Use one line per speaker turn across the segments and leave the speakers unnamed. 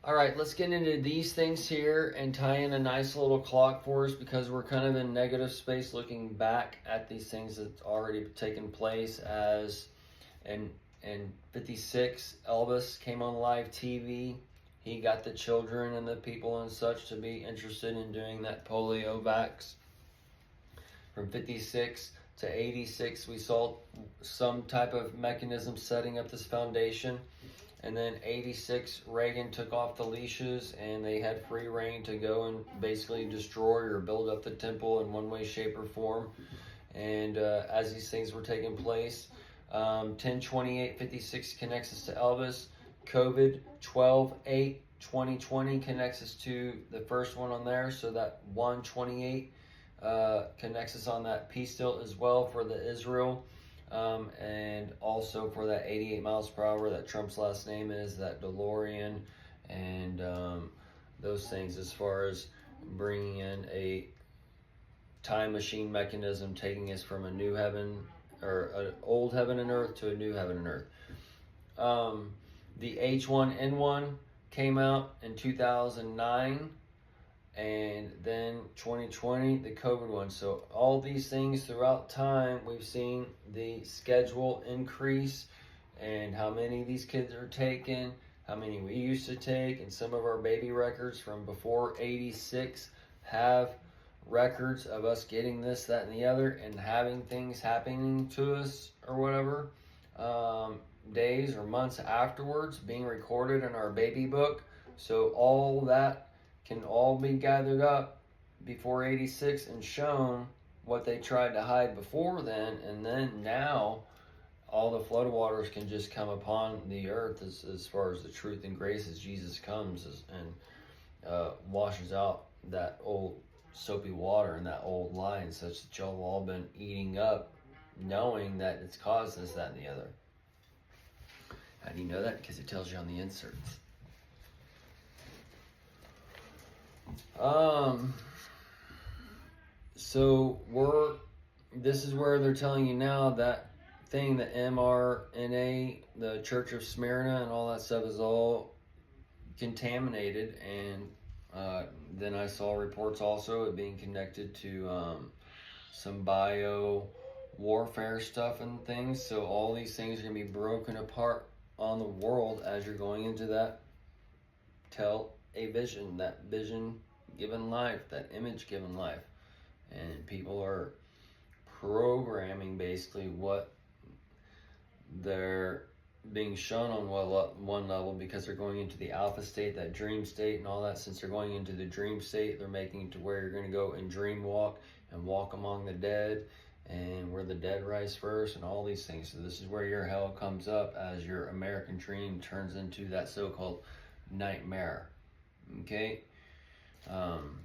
All right, let's get into these things here and tie in a nice little clock for us, because we're kind of in negative space looking back at these things that's already taken place. As in 56, Elvis came on live TV. He got the children and the people and such to be interested in doing that polio vax. From 56 to 86, we saw some type of mechanism setting up this foundation. And then 86, Reagan took off the leashes and they had free reign to go and basically destroy or build up the temple in one way, shape, or form. And as these things were taking place, 10/28/56 connects us to Elvis. COVID 12/8/2020 connects us to the first one on there. So that 1/28 connects us on that peace deal as well for the Israel. And also for that 88 miles per hour that Trump's last name is, that DeLorean, and those things, as far as bringing in a time machine mechanism, taking us from a new heaven, or an old heaven and earth, to a new heaven and earth. The H1N1 came out in 2009. And then 2020, the COVID one. So all these things throughout time, we've seen the schedule increase, and how many of these kids are taken, how many we used to take, and some of our baby records from before 86 have records of us getting this, that, and the other, and having things happening to us or whatever, days or months afterwards, being recorded in our baby book. So all that can all be gathered up before 86 and shown what they tried to hide before then. And then now all the flood waters can just come upon the earth as far as the truth and grace as Jesus comes and washes out that old soapy water and that old lie, and such that y'all have all been eating up, knowing that it's caused this, that, and the other. How do you know that? Because it tells you on the inserts. So this is where they're telling you now that thing, the mRNA, the Church of Smyrna and all that stuff is all contaminated. And then I saw reports also it being connected to some bio warfare stuff and things. So all these things are going to be broken apart on the world as you're going into that a vision, that vision given life, that image given life. And people are programming basically what they're being shown on one level, because they're going into the alpha state, that dream state and all that. Since they're going into the dream state, they're making it to where you're going to go and dream walk and walk among the dead, and where the dead rise first, and all these things. So this is where your hell comes up as your American dream turns into that so-called nightmare. Okay?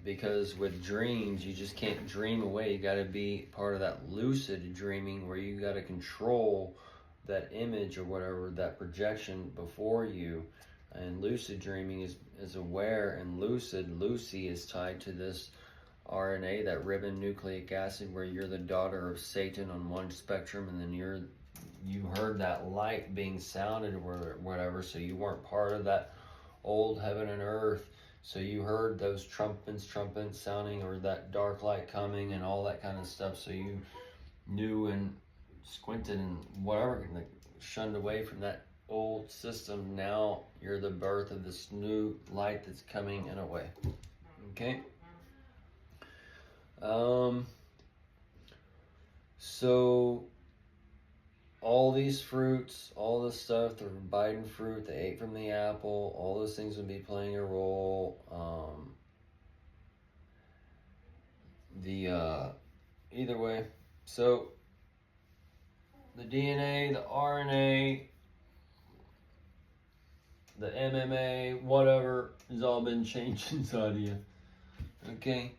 Because with dreams, you just can't dream away. You got to be part of that lucid dreaming, where you got to control that image or whatever, that projection before you. And lucid dreaming is aware, and Lucy is tied to this RNA, that ribbon nucleic acid, where you're the daughter of Satan on one spectrum, and then you heard that light being sounded or whatever, so you weren't part of that old heaven and earth. So you heard those trumpets sounding, or that dark light coming and all that kind of stuff. So you knew and squinted and whatever, like shunned away from that old system. Now you're the birth of this new light that's coming in a way. Okay? So all these fruits, all this stuff, the Biden fruit, they ate from the apple, all those things would be playing a role. Either way, so the DNA, the RNA, the MMA, whatever, has all been changed inside of you. Okay?